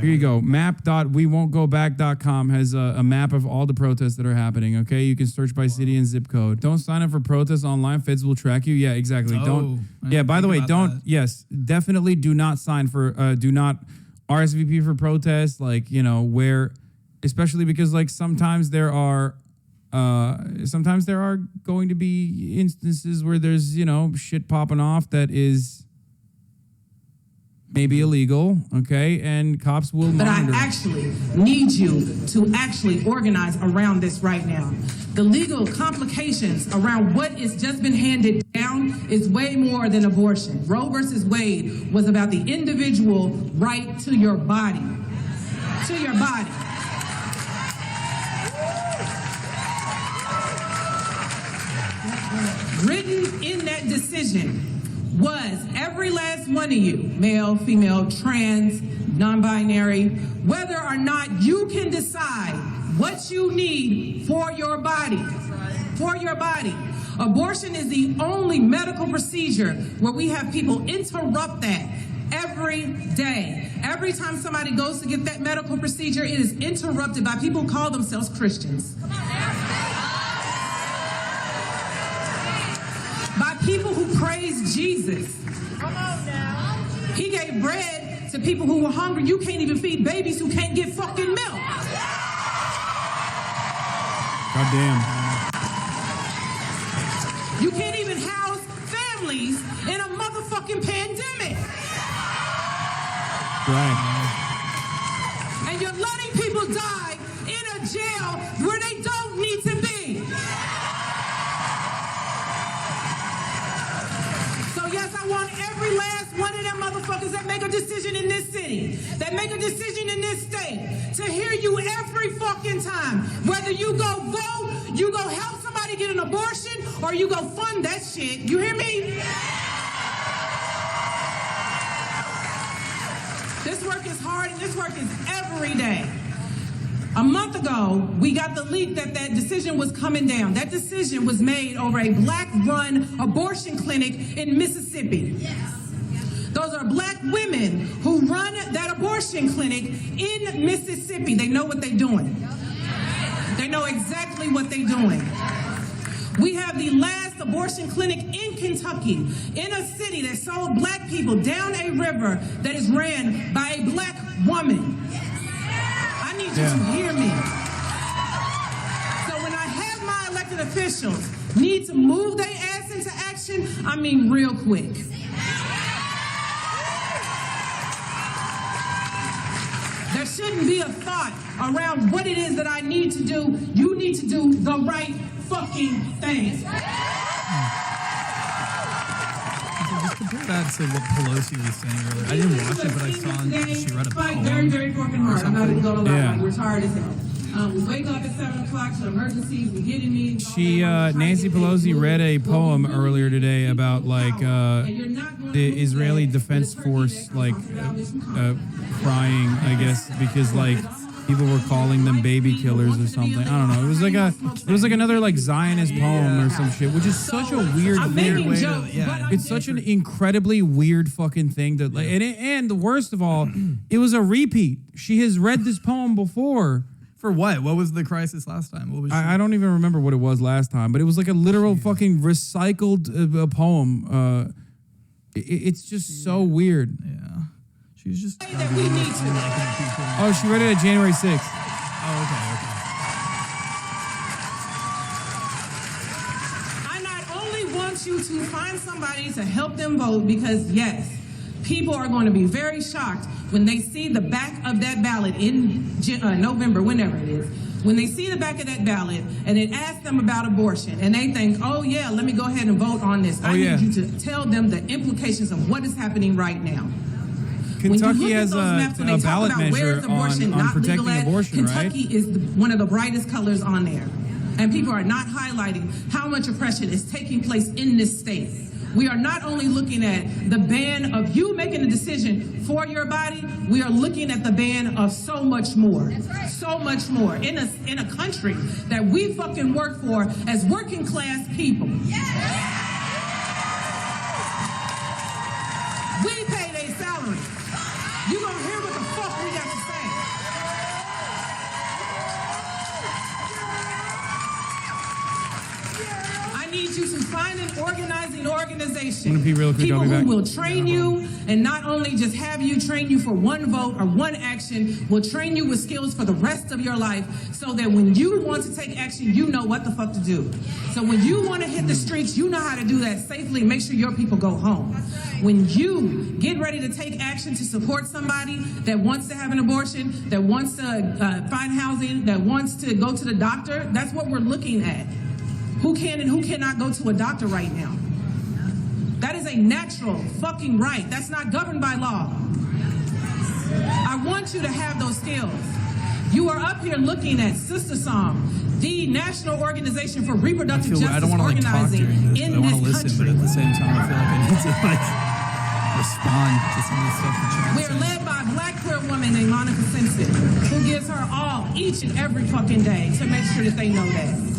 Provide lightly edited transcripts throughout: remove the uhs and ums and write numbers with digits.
Here you go. Map.wewon'tgoback.com has a map of all the protests that are happening. Okay, you can search by city and zip code. Don't sign up for protests online. Feds will track you. Yeah, exactly. Don't. Yeah. By the way, don't. That. Yes, definitely do not sign for. Do not RSVP for protests. Like where, especially because like sometimes there are going to be instances where there's shit popping off that is maybe illegal, okay, and cops will monitor. But I actually need you to actually organize around this right now. The legal complications around what has just been handed down is way more than abortion. Roe versus Wade was about the individual right to your body. To your body. Written in that decision was every last one of you, male, female, trans, non-binary, whether or not you can decide what you need for your body. For your body. Abortion is the only medical procedure where we have people interrupt that every day. Every time somebody goes to get that medical procedure, it is interrupted by people who call themselves Christians. By people who praise Jesus. Come on now. He gave bread to people who were hungry. You can't even feed babies who can't get fucking milk. Goddamn. You can't even house families in a motherfucking pandemic. Right. And you're letting people die in a jail where they don't need to be. Yes, I want every last one of them motherfuckers that make a decision in this city, that make a decision in this state, to hear you every fucking time. Whether you go vote, you go help somebody get an abortion, or you go fund that shit. You hear me? This work is hard, and this work is every day. A month ago, we got the leak that that decision was coming down. That decision was made over a black-run abortion clinic in Mississippi. Yes. Those are black women who run that abortion clinic in Mississippi. They know what they're doing. They know exactly what they're doing. We have the last abortion clinic in Kentucky, in a city that sold black people down a river that is ran by a black woman. I need you to hear me. So when I have my elected officials need to move their ass into action, I mean real quick. There shouldn't be a thought around what it is that I need to do. You need to do the right fucking thing. Just compare that to what Pelosi was saying earlier. I didn't watch it, but I saw she read a poem. Very, very fucking hard. I'm not even going to lie. Like, we're tired as hell. We wake up at 7 o'clock to emergencies. We get in these. Nancy Pelosi read a poem earlier today about like the Israeli Defense Force crying, I guess, because like people were calling them baby killers or something. I don't know. It was like another like Zionist poem or some shit, which is such a weird way to, it's such an incredibly weird fucking thing that like, and the worst of all, it was a repeat. She has read this poem before. For what? What was the crisis last time? What was I don't even remember what it was last time, but it was like a literal fucking recycled poem. It's just so weird. Yeah. She's just... Oh, she read it at January 6th. Oh, okay. I not only want you to find somebody to help them vote because, yes, people are going to be very shocked when they see the back of that ballot in November, whenever it is, when they see the back of that ballot and it asks them about abortion and they think, oh yeah, let me go ahead and vote on this. I need you to tell them the implications of what is happening right now. Kentucky has a ballot measure on protecting abortion, right? Kentucky is one of the brightest colors on there. And people are not highlighting how much oppression is taking place in this state. We are not only looking at the ban of you making a decision for your body, we are looking at the ban of so much more. Right. So much more. In a country that we fucking work for as working class people. Yes. We pay their salary. You gonna hear what the fuck we got to say. need you to find an organizing organization. I'm gonna pee real quick, People I'll be who back. will train you, and not only just have you train you for one vote or one action, will train you with skills for the rest of your life, so that when you want to take action, you know what the fuck to do. So when you want to hit the streets, you know how to do that safely and make sure your people go home. When you get ready to take action to support somebody that wants to have an abortion, that wants to find housing, that wants to go to the doctor, that's what we're looking at. Who can and who cannot go to a doctor right now? That is a natural fucking right. That's not governed by law. I want you to have those skills. You are up here looking at Sister Song, the National Organization for Reproductive Justice I don't want to like talk organizing during this. in I want this to listen, country. but at the same time, I feel like I need to like respond to some of the stuff that We you're are saying. led by a black queer woman named Monica Simpson, who gives her all each and every fucking day to make sure that they know that.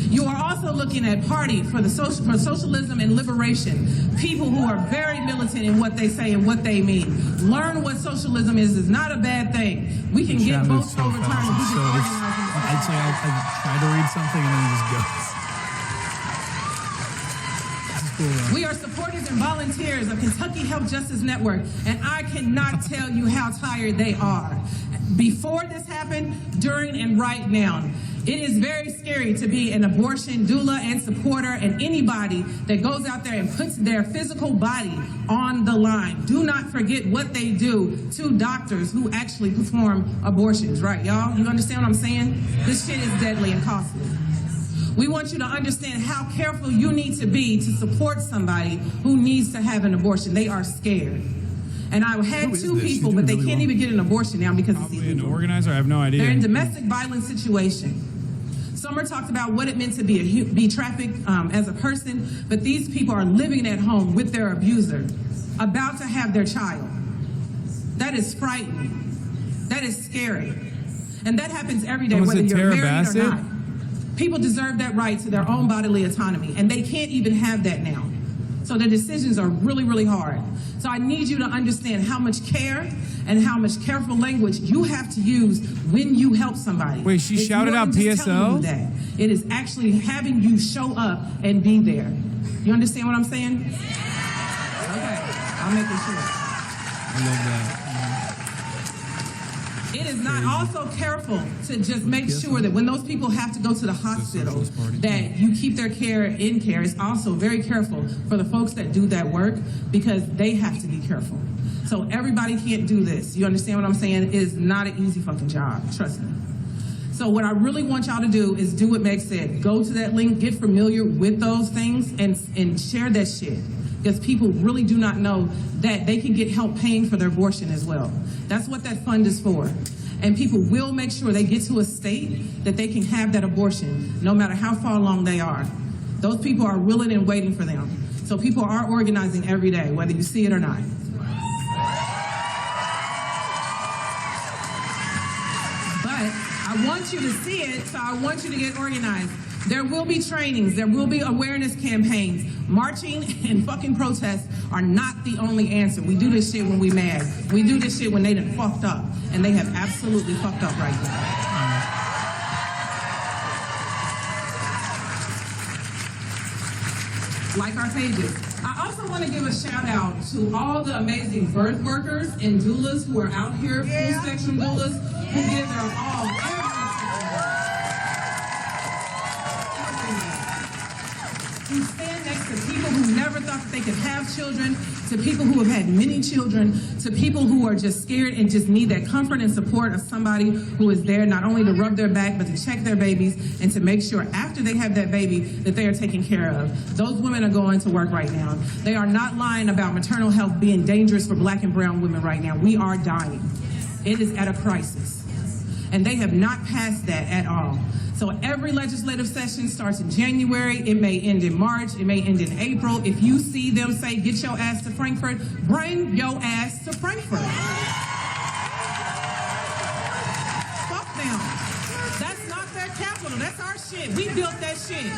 You are also looking at Party for Socialism and Liberation, people who are very militant in what they say and what they mean. Learn what socialism is not a bad thing. We can get votes overturned. We can organize. I'd say I try to read something and then it just goes. This is cool, We are supporters and volunteers of Kentucky Health Justice Network, and I cannot tell you how tired they are. Before this happened, during, and right now. It is very scary to be an abortion doula and supporter and anybody that goes out there and puts their physical body on the line. Do not forget what they do to doctors who actually perform abortions, right, y'all? You understand what I'm saying? This shit is deadly and costly. We want you to understand how careful you need to be to support somebody who needs to have an abortion. They are scared. And I had two people, but they can't even get an abortion now because it's Probably an illegal. organizer? I have no idea. They're in domestic violence situation. Summer talked about what it meant to be trafficked as a person, but these people are living at home with their abuser, about to have their child. That is frightening. That is scary. And that happens every day, Was whether it you're Tara married Bassett? or not. People deserve that right to their own bodily autonomy, and they can't even have that now. So the decisions are really, really hard. So I need you to understand how much care and how much careful language you have to use when you help somebody. Wait, she It's shouted more out than just telling PSL? you that. It is actually having you show up and be there. You understand what I'm saying? Okay, I'll make it short. I love that. It is not also careful to just make sure that when those people have to go to the hospital, that you keep their care in care. It's also very careful for the folks that do that work because they have to be careful. So everybody can't do this. You understand what I'm saying? It is not an easy fucking job, trust me. So what I really want y'all to do is do what Meg said. Go to that link, get familiar with those things, and share that shit. Because people really do not know that they can get help paying for their abortion as well. That's what that fund is for. And people will make sure they get to a state that they can have that abortion, no matter how far along they are. Those people are willing and waiting for them. So people are organizing every day, whether you see it or not. But I want you to see it, so I want you to get organized. There will be trainings, there will be awareness campaigns. Marching and fucking protests are not the only answer. We do this shit when we mad. We do this shit when they done fucked up. And they have absolutely fucked up right now. Like our pages. I also want to give a shout out to all the amazing birth workers and doulas who are out here, full spectrum doulas, who give their all every who stand next to people who never thought that they could have children, to people who have had many children, to people who are just scared and just need that comfort and support of somebody who is there not only to rub their back, but to check their babies and to make sure after they have that baby that they are taken care of. Those women are going to work right now. They are not lying about maternal health being dangerous for black and brown women right now. We are dying. It is at a crisis. And they have not passed that at all. So every legislative session starts in January. It may end in March. It may end in April. If you see them say, get your ass to Frankfurt, bring your ass to Frankfurt. Fuck them. That's not their capital. That's our shit. We built that shit.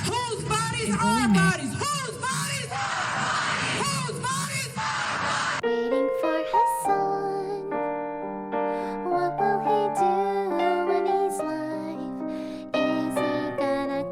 Whose bodies are our bodies? Whose bodies? Whose bodies? Waiting for Hasan. What will he do when he's live? Is he gonna